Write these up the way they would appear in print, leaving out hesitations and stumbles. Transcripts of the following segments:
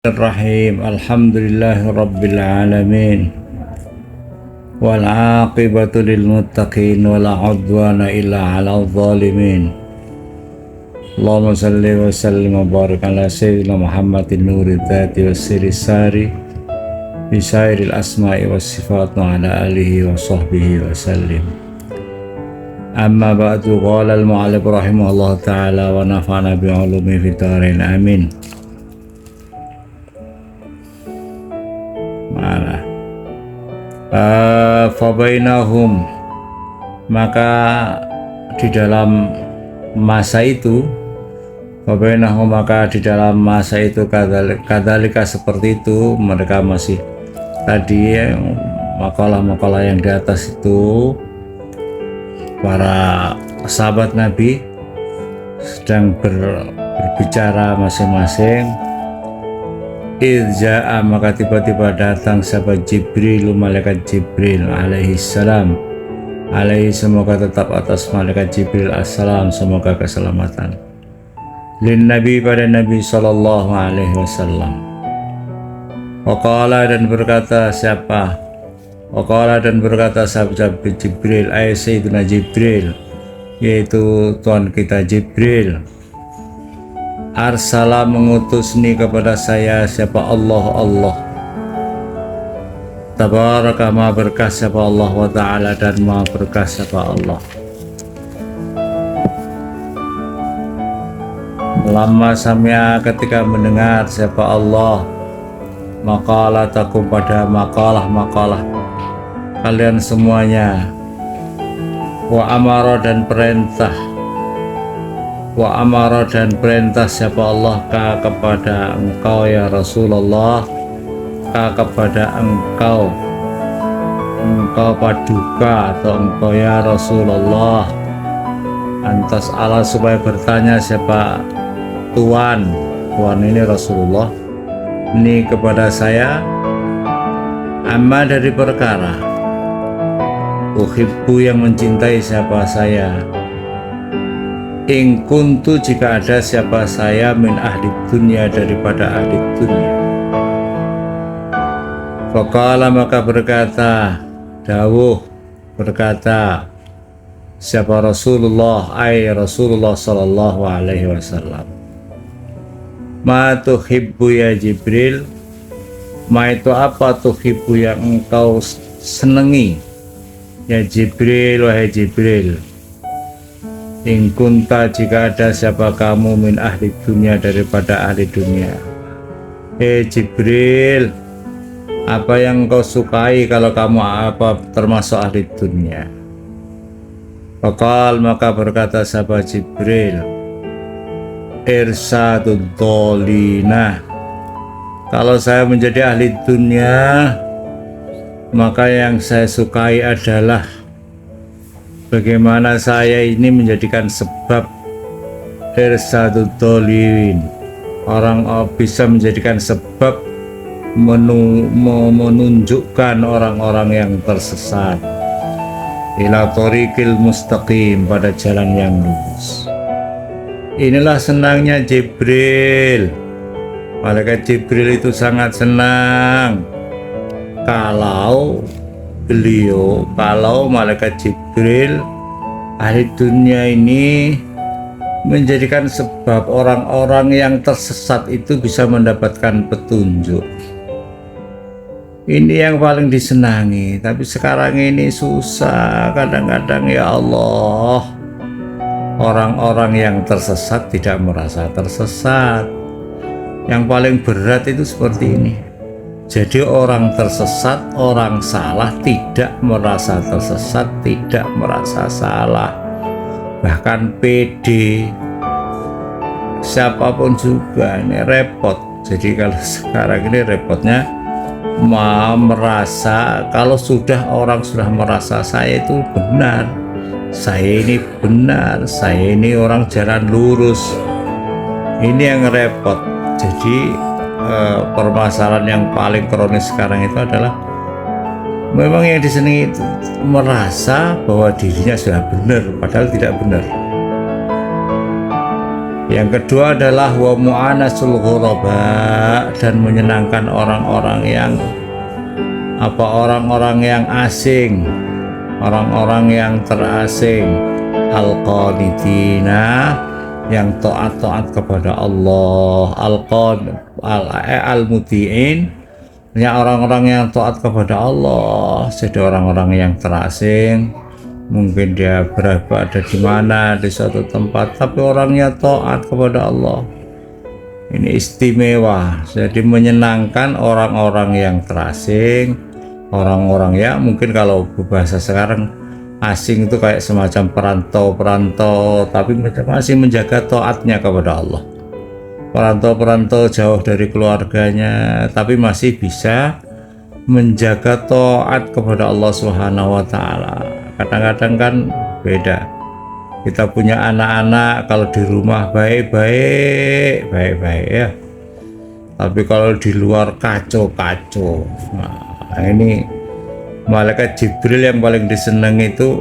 Bismillahirrahmanirrahim. Alhamdulillahirabbil alamin. Wal 'aqibatu lil muttaqin wa la 'udwana illa 'alal zalimin. Allahumma shalli wa sallim wa barik ala sayyidina Muhammadin nuril dzati was sirri sari bi syairil asma'i was sifat wa ala alihi wa sahbihi wa sallim. Amma ba'du, qala al-mu'allif rahimahullah ta'ala wa nafa'ana bi 'ulumihi fid dharain amin. Fabainahum, maka di dalam masa itu kadalika seperti itu, mereka masih tadi makalah-makalah yang di atas itu, para sahabat Nabi sedang berbicara masing-masing. Irja'a, maka tiba-tiba datang sahabat Jibril, malaikat Jibril alaihi salam, alaihi, semoga tetap atas malaikat Jibril assalam, semoga keselamatan, lin Nabi, pada Nabi sallallahu alaihi wasallam. Waqala, dan berkata siapa? Waqala, dan berkata sahabat Jibril, ay Sayyidina Jibril, yaitu Tuhan kita Jibril, arsala, mengutus ni kepada saya siapa? Allah tabaraka, maha berkah siapa Allah, wa ta'ala, dan maha berkah siapa Allah. Lama samia, ketika mendengar siapa Allah, makalah takum, pada makalah kalian semuanya, wa amara, dan perintah, wa amara, dan perintah siapa Allah kepada engkau ya Rasulullah, kepada engkau paduka atau engkau ya Rasulullah, antas Allah, supaya bertanya siapa? Tuhan ini Rasulullah, ini kepada saya, amma, dari perkara, uhibbu, yang mencintai siapa saya, in kuntu, jika ada siapa saya, min ahli dunia, daripada ahli dunia. Faqala, maka berkata, dawuh, berkata siapa? Rasulullah, ay Rasulullah sallallahu alaihi wasallam, ma tuhibbu ya Jibril, ma itu apa? Tuhibbu, yang engkau senangi, ya Jibril, wahai Jibril, in kunta, jika ada siapa kamu, min ahli dunia, daripada ahli dunia. Jibril, apa yang kau sukai kalau kamu termasuk ahli dunia? Faqal, maka berkata sahabat Jibril, irsadud dolina, kalau saya menjadi ahli dunia, maka yang saya sukai adalah bagaimana saya ini menjadikan sebab irsadud dolin, orang bisa menjadikan sebab menunjukkan orang-orang yang tersesat, ila thoriqil mustaqim, pada jalan yang lurus. Inilah senangnya Jibril. Malaikat Jibril itu sangat senang kalau malaikat Jibril, ahli dunia ini, menjadikan sebab orang-orang yang tersesat itu bisa mendapatkan petunjuk. Ini yang paling disenangi. Tapi sekarang ini susah kadang-kadang, ya Allah, orang-orang yang tersesat tidak merasa tersesat. Yang paling berat itu seperti ini. Jadi orang tersesat, orang salah, tidak merasa tersesat, tidak merasa salah, bahkan pede, siapapun juga, ini repot. Jadi kalau sekarang ini repotnya merasa, kalau orang sudah merasa saya itu benar, saya ini benar, saya ini orang jalan lurus, ini yang repot. Jadi permasalahan yang paling kronis sekarang itu adalah memang yang disenangi itu merasa bahwa dirinya sudah benar, padahal tidak benar. Yang kedua adalah wa mu'anasul ghuraba, dan menyenangkan orang-orang yang orang-orang yang asing, orang-orang yang terasing. Al-qanitina, yang taat kepada Allah. Al-muti'in, ya orang-orang yang taat kepada Allah. Jadi orang-orang yang terasing, mungkin dia berada di mana, di suatu tempat, tapi orangnya taat kepada Allah. Ini istimewa. Jadi menyenangkan orang-orang yang terasing, orang-orang ya mungkin kalau bahasa sekarang asing itu kayak semacam perantau-perantau, tapi masih menjaga taatnya kepada Allah. Perantau-perantau jauh dari keluarganya, tapi masih bisa menjaga taat kepada Allah Subhanahu wa Ta'ala. Kadang-kadang kan beda. Kita punya anak-anak, kalau di rumah baik-baik ya, tapi kalau di luar kacau-kacau. Nah, ini malaikat Jibril yang paling disenangi itu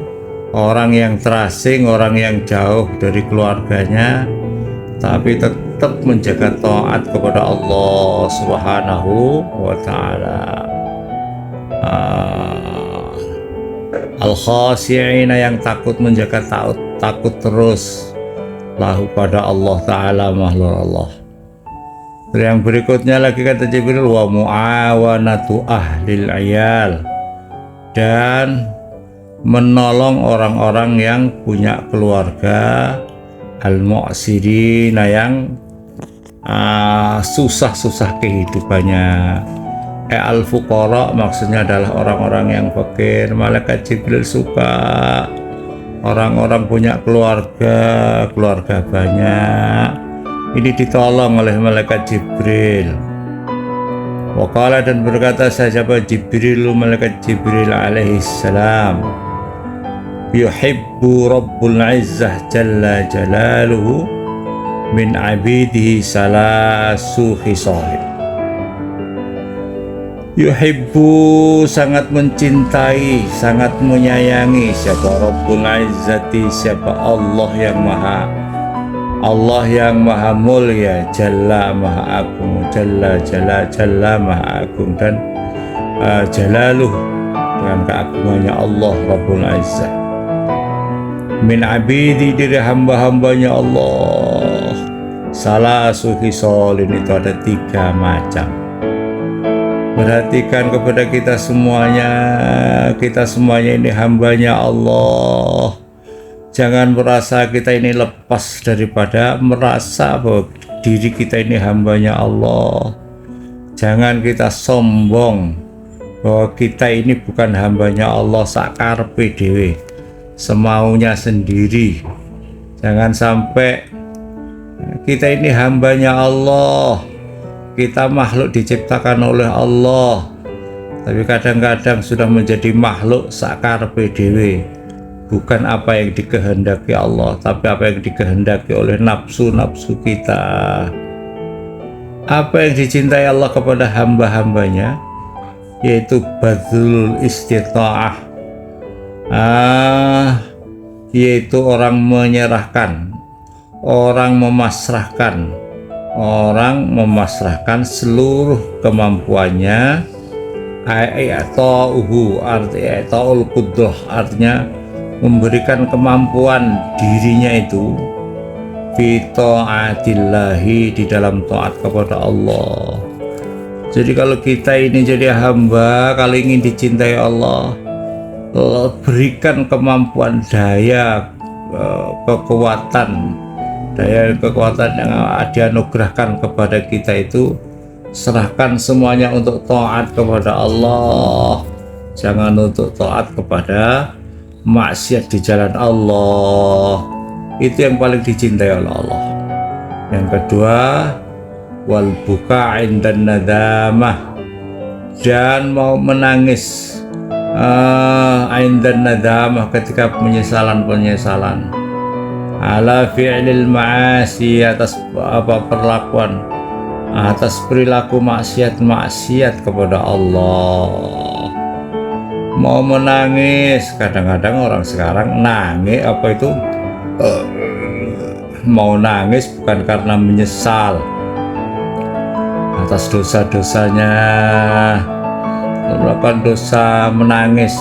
orang yang terasing, orang yang jauh dari keluarganya, tapi tetap menjaga taat kepada Allah Subhanahu wa Ta'ala. Al-khasi'ina, yang takut, menjaga takut terus lahu pada Allah Ta'ala, makhluk Allah. Yang berikutnya lagi kata Jibril, wa mu'awanatu ahlil ayal, dan menolong orang-orang yang punya keluarga, al-mu'sirina, yang susah-susah kehidupannya. Al-fuqara, maksudnya adalah orang-orang yang fakir. Malaikat Jibril suka orang-orang punya keluarga banyak, ini ditolong oleh malaikat Jibril. Waqala, dan berkata siapa Jibril, malaikat Jibril alaihi salam, yuhibbu Rabbul Izzah jalla jalaluhu min abidihi salasu khisal. Yuhibbu, sangat mencintai, sangat menyayangi siapa Rabbul Izzati, siapa Allah yang maha mulia, jalla maha agung, jalla maha agung, dan jalaluh, dengan keagungannya Allah Rabbul Izzah. Min abidi, dari hamba-hambanya Allah. Salasu khisalin, itu ada 3 macam. Perhatikan kepada kita semuanya ini hambanya Allah. Jangan merasa kita ini lepas daripada merasa bahwa diri kita ini hambanya Allah. Jangan kita sombong bahwa kita ini bukan hambanya Allah sakarepe dhewe, semaunya sendiri. Jangan sampai kita ini hambanya Allah, kita makhluk diciptakan oleh Allah, tapi kadang-kadang sudah menjadi makhluk sakarepe dhewe. Bukan apa yang dikehendaki Allah, tapi apa yang dikehendaki oleh nafsu-nafsu kita. Apa yang dicintai Allah kepada hamba-hambanya, yaitu badlul istita'ah, yaitu orang menyerahkan, orang memasrahkan seluruh kemampuannya. Ta'ul qudrah, artinya memberikan kemampuan dirinya itu fi ta'atillahi, di dalam taat kepada Allah. Jadi kalau kita ini jadi hamba, kalau ingin dicintai Allah, berikan kemampuan, daya kekuatan yang dianugerahkan kepada kita itu, serahkan semuanya untuk taat kepada Allah. Jangan untuk taat kepada maksiat di jalan Allah. Itu yang paling dicintai oleh Allah. Yang kedua, wal buka indan nadamah, dan mau menangis indan nadamah, ketika penyesalan ala fi'lil ma'asi, atas perlakuan, atas perilaku maksiat kepada Allah. Mau menangis, kadang-kadang orang sekarang mau nangis bukan karena menyesal atas dosa-dosanya. Melakukan dosa menangis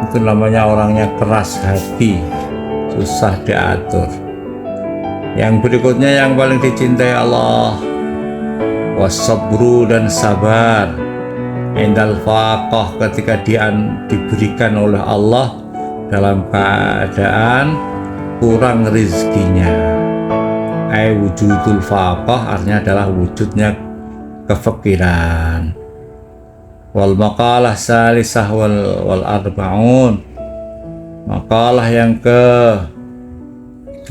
itu namanya orangnya keras hati, susah diatur. Yang berikutnya yang paling dicintai Allah, wasabru, dan sabar indal faqah, ketika diberikan oleh Allah dalam keadaan kurang rezekinya. Wujudul faqah artinya adalah wujudnya kefakiran. Wal maqalah salisah wal arba'un, makalah yang ke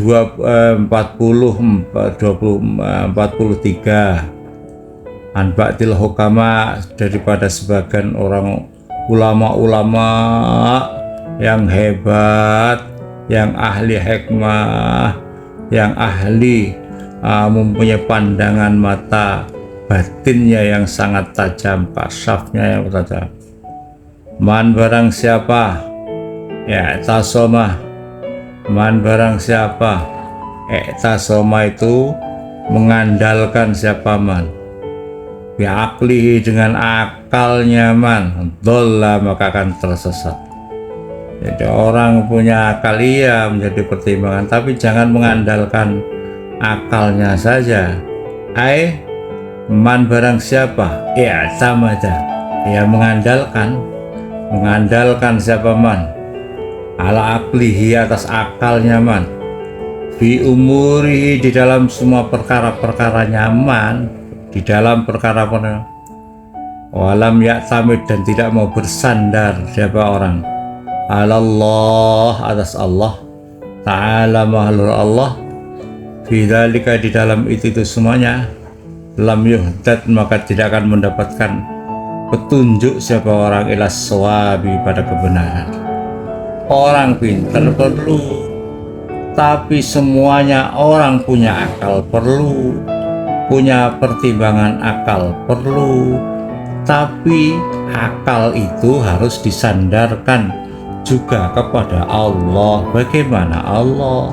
43 an ba'dil hukama, daripada sebagian orang ulama-ulama yang hebat, yang ahli hikmah, yang ahli mempunyai pandangan mata batinnya yang sangat tajam, kasyafnya yang tajam. Man barang siapa tasoma, man barang siapa tasoma itu mengandalkan siapa man, biaklihi dengan akalnya man, dolla maka akan tersesat. Jadi orang punya akal iya menjadi pertimbangan, tapi jangan mengandalkan akalnya saja. Man barang siapa tamada, ya mengandalkan siapa man, ala aklihi atas akalnya man, fi umurihi di dalam semua perkara-perkara nyaman, di dalam perkara-perkara, walam ya'tamid dan tidak mau bersandar siapa orang, alallah atas Allah ta'ala mahlul Allah, fi dzalika di dalam itu semuanya, lam yuhdad maka tidak akan mendapatkan petunjuk siapa orang ilas sawabi pada kebenaran. Orang pintar perlu, tapi semuanya orang punya akal perlu, punya pertimbangan akal perlu, tapi akal itu harus disandarkan juga kepada Allah. Bagaimana Allah?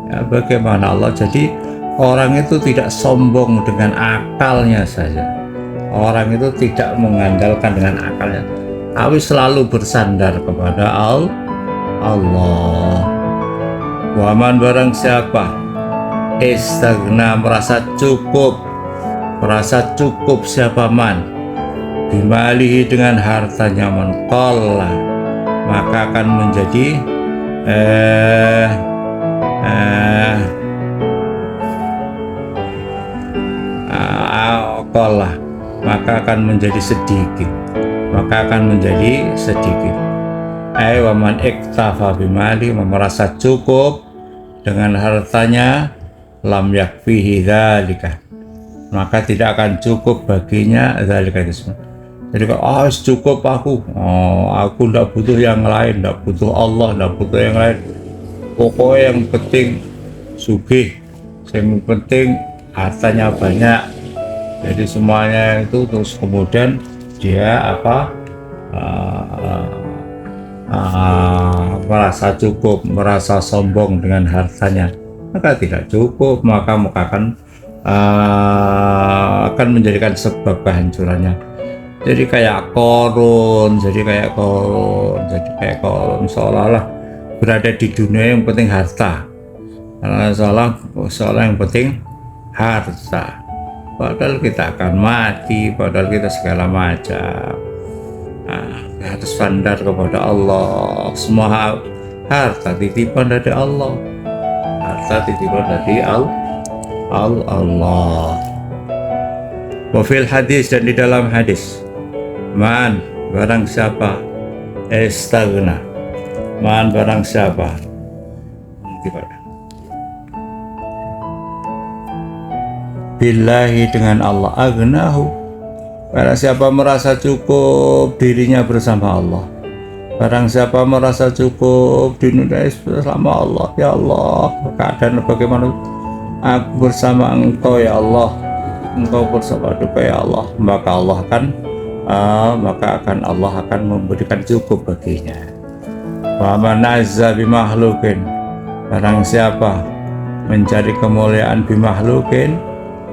Ya, bagaimana Allah? Jadi orang itu tidak sombong dengan akalnya saja. Orang itu tidak mengandalkan dengan akalnya, tapi selalu bersandar kepada Allah. Waman barang siapa istagna merasa cukup siapa man, bimalihi dengan hartanya man, qalla maka akan menjadi maka akan menjadi sedikit, waman iktafa bimali, merasa cukup dengan hartanya, lam yakfihi dzalika maka tidak akan cukup baginya dzalika itu semua. Jadi kalau cukup aku tidak butuh yang lain, tidak butuh Allah, tidak butuh yang lain, pokoknya yang penting sugih, yang penting hartanya banyak. Jadi semuanya itu terus kemudian dia merasa cukup, merasa sombong dengan hartanya, maka tidak cukup, maka akan menjadikan sebab kehancurannya. Jadi kayak korun, seolah-olah berada di dunia yang penting harta, seolah yang penting harta. Padahal kita akan mati, padahal kita segala macam. Harus standar kepada Allah. Semua harta titipan dari Allah. Allah. Wafil hadis, dan di dalam hadis, man barang siapa istagna, man barang siapa billahi dengan Allah, agnahu barang siapa merasa cukup dirinya bersama Allah, barang siapa merasa cukup di dunia bersama Allah, ya Allah keadaan bagaimana aku bersama engkau ya Allah, engkau bersama duka ya Allah, maka Allah akan memberikan cukup baginya. Wa man azza bi makhluqin, barang siapa mencari kemuliaan bimakhlukin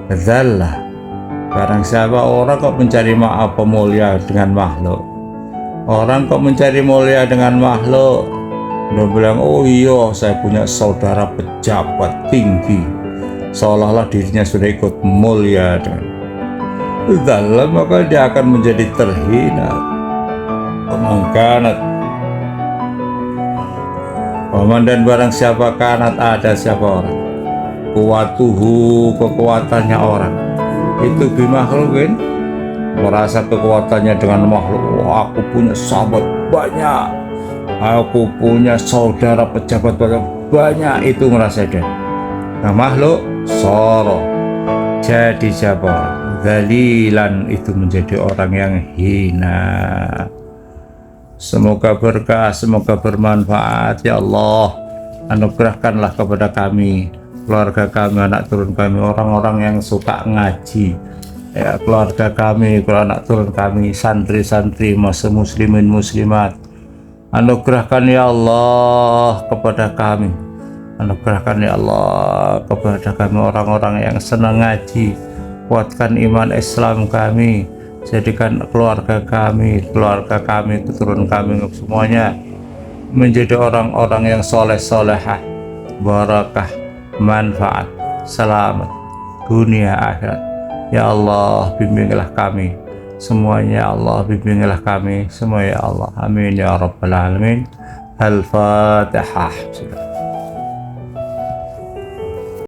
dzallah. Barang siapa orang kok mencari apa mulia dengan makhluk, orang kok mencari mulia dengan makhluk, dia bilang, oh iya saya punya saudara pejabat tinggi, seolah-olah dirinya sudah ikut mulia dengan dzallah, maka dia akan menjadi terhina. Mengkanat paman, dan barang siapa kanat, ada siapa orang kuatuhu, kekuatannya orang itu bimakhlukin, merasa kekuatannya dengan makhluk. Wah, aku punya sahabat banyak, aku punya saudara pejabat banyak, itu merasa dia. Nah, makhluk soro jadi siapa orang dzalilan, itu menjadi orang yang hina. Semoga berkah, semoga bermanfaat ya Allah. Anugerahkanlah kepada kami, keluarga kami, anak turun kami, orang-orang yang suka ngaji, ya, keluarga kami, anak turun kami, santri-santri, muslimin muslimat. Anugerahkan ya Allah kepada kami, anugerahkan ya Allah kepada kami orang-orang yang senang ngaji. Kuatkan iman Islam kami, jadikan keluarga kami, keturunan kami semuanya menjadi orang-orang yang soleh-solehah, barakah, manfaat, selamat dunia akhirat. Ya Allah, bimbinglah kami semuanya, ya Allah, bimbinglah kami semua, ya Allah. Amin ya rabbal alamin. Al-Fatihah.